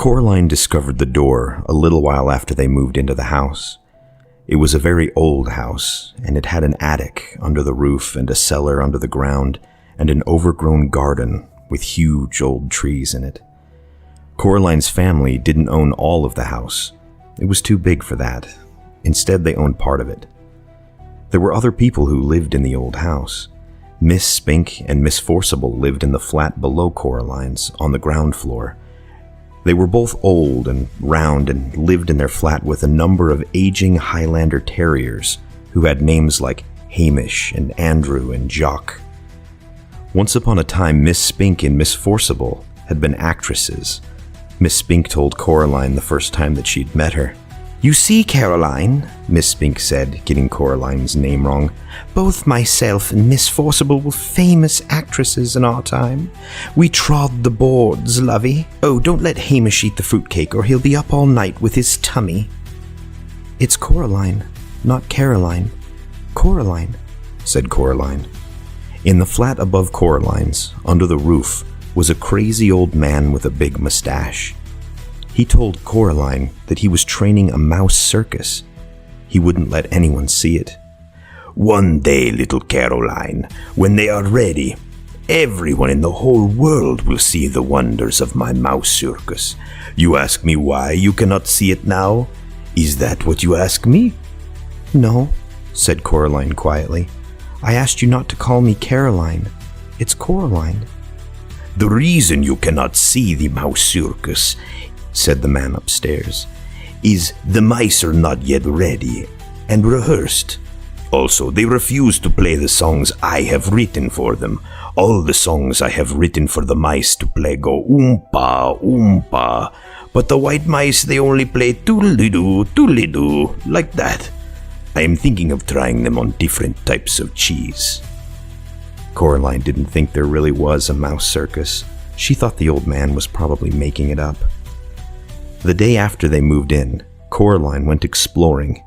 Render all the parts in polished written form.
Coraline discovered the door a little while after they moved into the house. It was a very old house, and it had an attic under the roof and a cellar under the ground and an overgrown garden with huge old trees in it. Coraline's family didn't own all of the house. It was too big for that. Instead, they owned part of it. There were other people who lived in the old house. Miss Spink and Miss Forcible lived in the flat below Coraline's on the ground floor. They were both old and round and lived in their flat with a number of aging Highlander terriers who had names like Hamish and Andrew and Jock. Once upon a time, Miss Spink and Miss Forcible had been actresses. Miss Spink told Coraline the first time that she'd met her. "You see, Caroline," Miss Spink said, getting Coraline's name wrong, "both myself and Miss Forcible were famous actresses in our time. We trod the boards, lovey. Oh, don't let Hamish eat the fruitcake or he'll be up all night with his tummy." "It's Coraline, not Caroline. Coraline," said Coraline. In the flat above Coraline's, under the roof, was a crazy old man with a big mustache. He told Coraline that he was training a mouse circus. He wouldn't let anyone see it. "One day, little Caroline, when they are ready, everyone in the whole world will see the wonders of my mouse circus. You ask me why you cannot see it now? Is that what you ask me?" "No," said Coraline quietly. "I asked you not to call me Caroline. It's Coraline." "The reason you cannot see the mouse circus," said the man upstairs, "is the mice are not yet ready and rehearsed. Also, they refuse to play the songs I have written for them. All the songs I have written for the mice to play go oompa, oompa, but the white mice, they only play toodly-doo, like that. I am thinking of trying them on different types of cheese." Coraline didn't think there really was a mouse circus. She thought the old man was probably making it up. The day after they moved in, Coraline went exploring.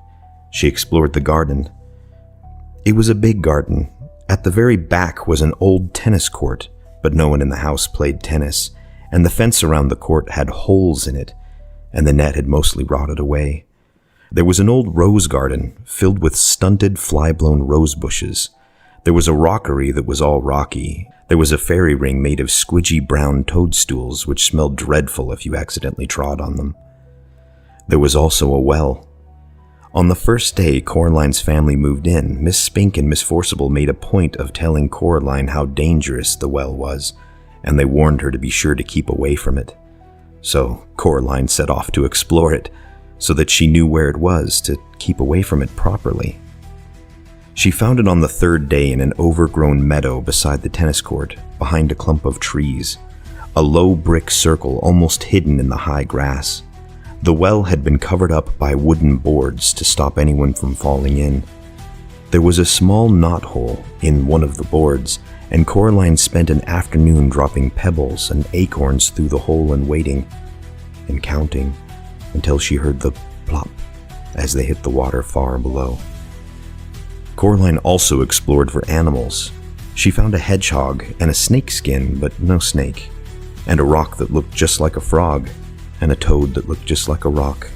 She explored the garden. It was a big garden. At the very back was an old tennis court, but no one in the house played tennis, and the fence around the court had holes in it, and the net had mostly rotted away. There was an old rose garden filled with stunted, fly-blown rose bushes. There was a rockery that was all rocky. There was a fairy ring made of squidgy brown toadstools which smelled dreadful if you accidentally trod on them. There was also a well. On the first day Coraline's family moved in, Miss Spink and Miss Forcible made a point of telling Coraline how dangerous the well was, and they warned her to be sure to keep away from it. So Coraline set off to explore it, so that she knew where it was to keep away from it properly. She found it on the third day in an overgrown meadow beside the tennis court, behind a clump of trees, a low brick circle almost hidden in the high grass. The well had been covered up by wooden boards to stop anyone from falling in. There was a small knothole in one of the boards, and Coraline spent an afternoon dropping pebbles and acorns through the hole and waiting and counting until she heard the plop as they hit the water far below. Coraline also explored for animals. She found a hedgehog and a snake skin, but no snake, and a rock that looked just like a frog, and a toad that looked just like a rock.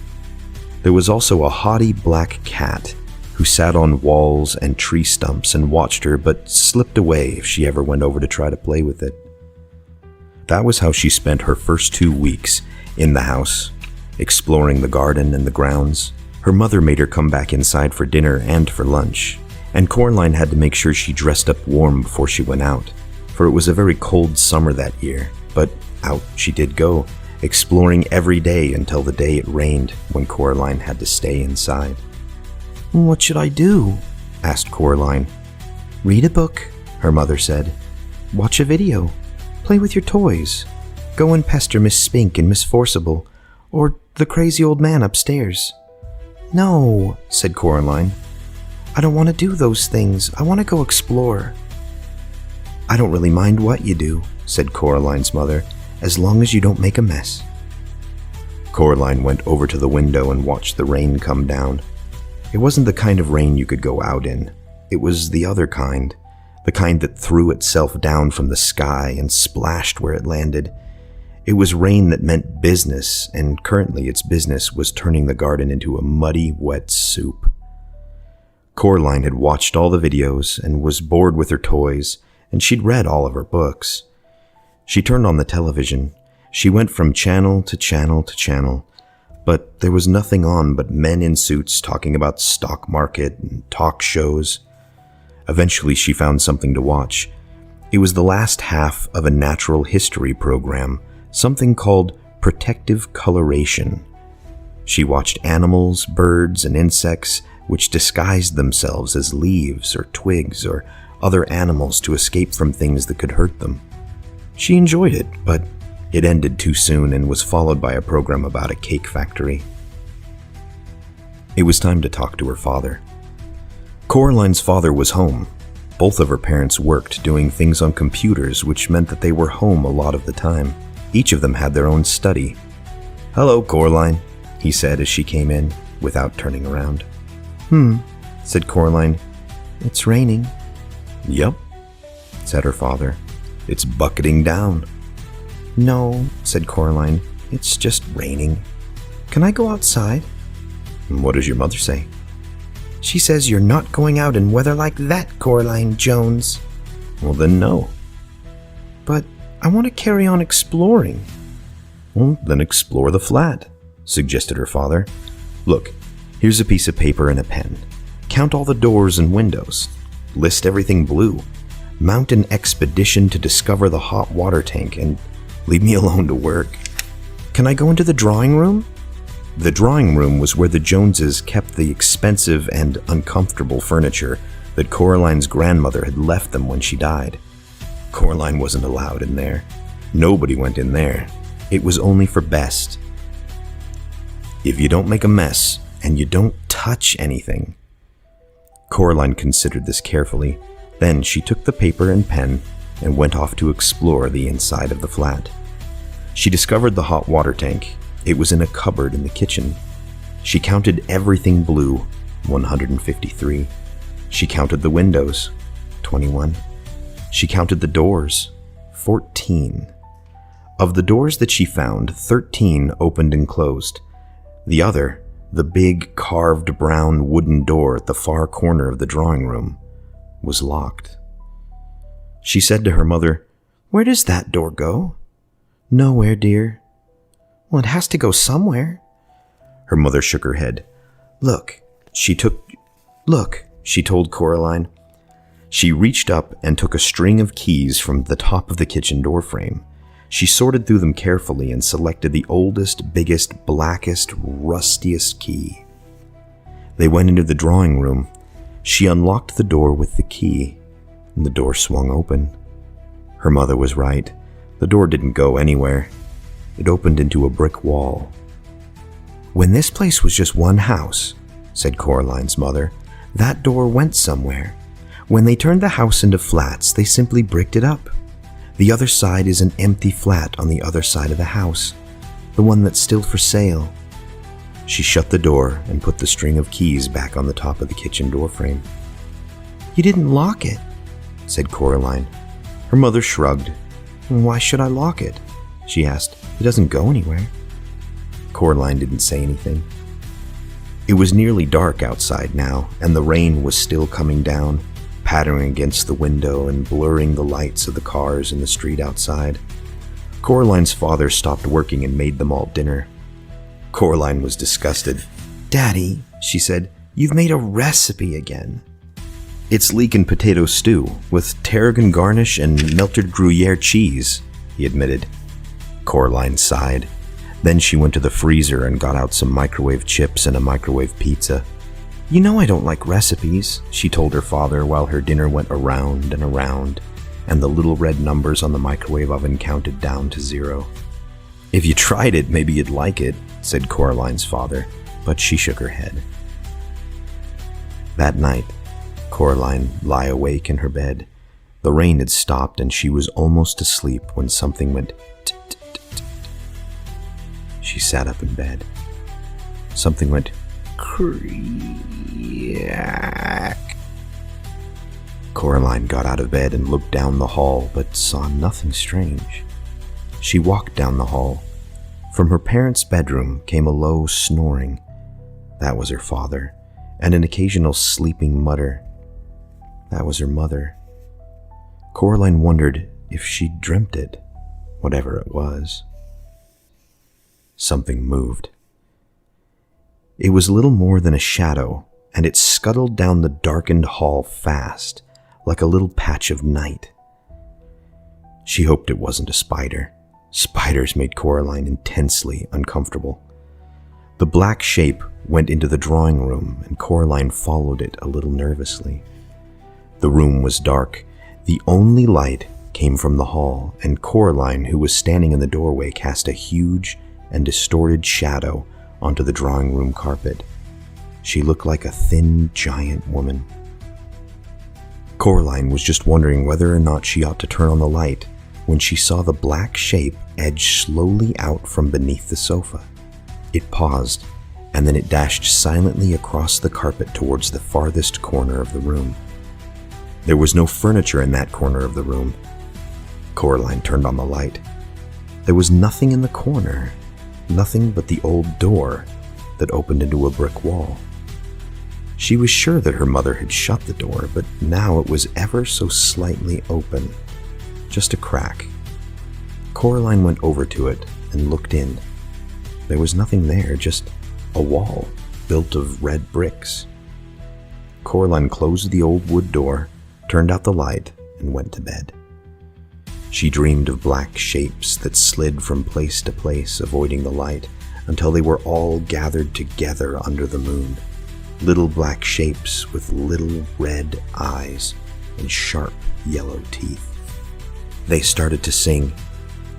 There was also a haughty black cat who sat on walls and tree stumps and watched her, but slipped away if she ever went over to try to play with it. That was how she spent her first 2 weeks in the house, exploring the garden and the grounds. Her mother made her come back inside for dinner and for lunch, and Coraline had to make sure she dressed up warm before she went out, for it was a very cold summer that year, but out she did go, exploring every day until the day it rained when Coraline had to stay inside. "What should I do?" asked Coraline. "Read a book," her mother said. "Watch a video. Play with your toys. Go and pester Miss Spink and Miss Forcible, or the crazy old man upstairs." "No," said Coraline. "I don't want to do those things. I want to go explore." "I don't really mind what you do," said Coraline's mother, "as long as you don't make a mess." Coraline went over to the window and watched the rain come down. It wasn't the kind of rain you could go out in. It was the other kind, the kind that threw itself down from the sky and splashed where it landed. It was rain that meant business, and currently its business was turning the garden into a muddy, wet soup. Coraline had watched all the videos and was bored with her toys, and she'd read all of her books. She turned on the television. She went from channel to channel to channel, but there was nothing on but men in suits talking about stock market and talk shows. Eventually, she found something to watch. It was the last half of a natural history program, something called protective coloration. She watched animals, birds, and insects which disguised themselves as leaves or twigs or other animals to escape from things that could hurt them. She enjoyed it, but it ended too soon and was followed by a program about a cake factory. It was time to talk to her father. Coraline's father was home. Both of her parents worked doing things on computers, which meant that they were home a lot of the time. Each of them had their own study. "Hello, Coraline," he said as she came in, without turning around. Said Coraline. "It's raining." "Yep," said her father. "It's bucketing down." "No," said Coraline. "It's just raining. Can I go outside?" "What does your mother say?" "She says you're not going out in weather like that, Coraline Jones." "Well, then no." "But I want to carry on exploring." "Well, then explore the flat," suggested her father. "Look, here's a piece of paper and a pen. Count all the doors and windows. List everything blue. Mount an expedition to discover the hot water tank and leave me alone to work." "Can I go into the drawing room?" The drawing room was where the Joneses kept the expensive and uncomfortable furniture that Coraline's grandmother had left them when she died. Coraline wasn't allowed in there. Nobody went in there. It was only for Best. "If you don't make a mess, and you don't touch anything." Coraline considered this carefully. Then she took the paper and pen and went off to explore the inside of the flat. She discovered the hot water tank. It was in a cupboard in the kitchen. She counted everything blue, 153. She counted the windows, 21. She counted the doors, 14. Of the doors that she found, 13 opened and closed. The other, the big carved brown wooden door at the far corner of the drawing room, was locked. She said to her mother, "Where does that door go?" "Nowhere, dear." "Well, it has to go somewhere." Her mother shook her head. Look, she told Coraline. She reached up and took a string of keys from the top of the kitchen door frame. She sorted through them carefully and selected the oldest, biggest, blackest, rustiest key. They went into the drawing room. She unlocked the door with the key, and the door swung open. Her mother was right. The door didn't go anywhere. It opened into a brick wall. "When this place was just one house," said Coraline's mother, "that door went somewhere. When they turned the house into flats, they simply bricked it up. The other side is an empty flat on the other side of the house, the one that's still for sale." She shut the door and put the string of keys back on the top of the kitchen door frame. "You didn't lock it," said Coraline. Her mother shrugged. "Why should I lock it?" she asked. "It doesn't go anywhere." Coraline didn't say anything. It was nearly dark outside now, and the rain was still coming down, pattering against the window and blurring the lights of the cars in the street outside. Coraline's father stopped working and made them all dinner. Coraline was disgusted. "Daddy," she said, "you've made a recipe again." "It's leek and potato stew with tarragon garnish and melted Gruyere cheese," he admitted. Coraline sighed. Then she went to the freezer and got out some microwave chips and a microwave pizza. "You know I don't like recipes," she told her father while her dinner went around and around, and the little red numbers on the microwave oven counted down to 0. "If you tried it, maybe you'd like it," said Coraline's father, but she shook her head. That night, Coraline lay awake in her bed. The rain had stopped and she was almost asleep when something went tut-tut-tut-tut. She sat up in bed. Something went creak. Coraline got out of bed and looked down the hall, but saw nothing strange. She walked down the hall. From her parents' bedroom came a low snoring. That was her father, and an occasional sleeping mutter. That was her mother. Coraline wondered if she'd dreamt it, whatever it was. Something moved. It was little more than a shadow, and it scuttled down the darkened hall fast, like a little patch of night. She hoped it wasn't a spider. Spiders made Coraline intensely uncomfortable. The black shape went into the drawing room, and Coraline followed it a little nervously. The room was dark. The only light came from the hall, and Coraline, who was standing in the doorway, cast a huge and distorted shadow onto the drawing room carpet. She looked like a thin, giant woman. Coraline was just wondering whether or not she ought to turn on the light when she saw the black shape edge slowly out from beneath the sofa. It paused, and then it dashed silently across the carpet towards the farthest corner of the room. There was no furniture in that corner of the room. Coraline turned on the light. There was nothing in the corner, nothing but the old door that opened into a brick wall. She was sure that her mother had shut the door, but now it was ever so slightly open, just a crack. Coraline went over to it and looked in. There was nothing there, just a wall built of red bricks. Coraline closed the old wood door, turned out the light, and went to bed. She dreamed of black shapes that slid from place to place, avoiding the light, until they were all gathered together under the moon. Little black shapes with little red eyes and sharp yellow teeth. They started to sing,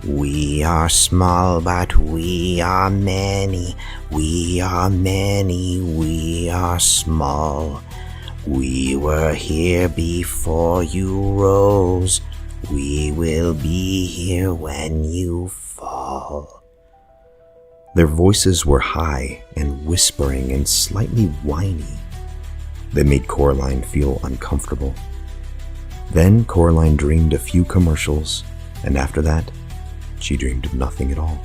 "We are small, but we are many. We are many, we are small. We were here before you rose. We will be here when you fall." Their voices were high and whispering and slightly whiny. They made Coraline feel uncomfortable. Then Coraline dreamed a few commercials, and after that, she dreamed of nothing at all.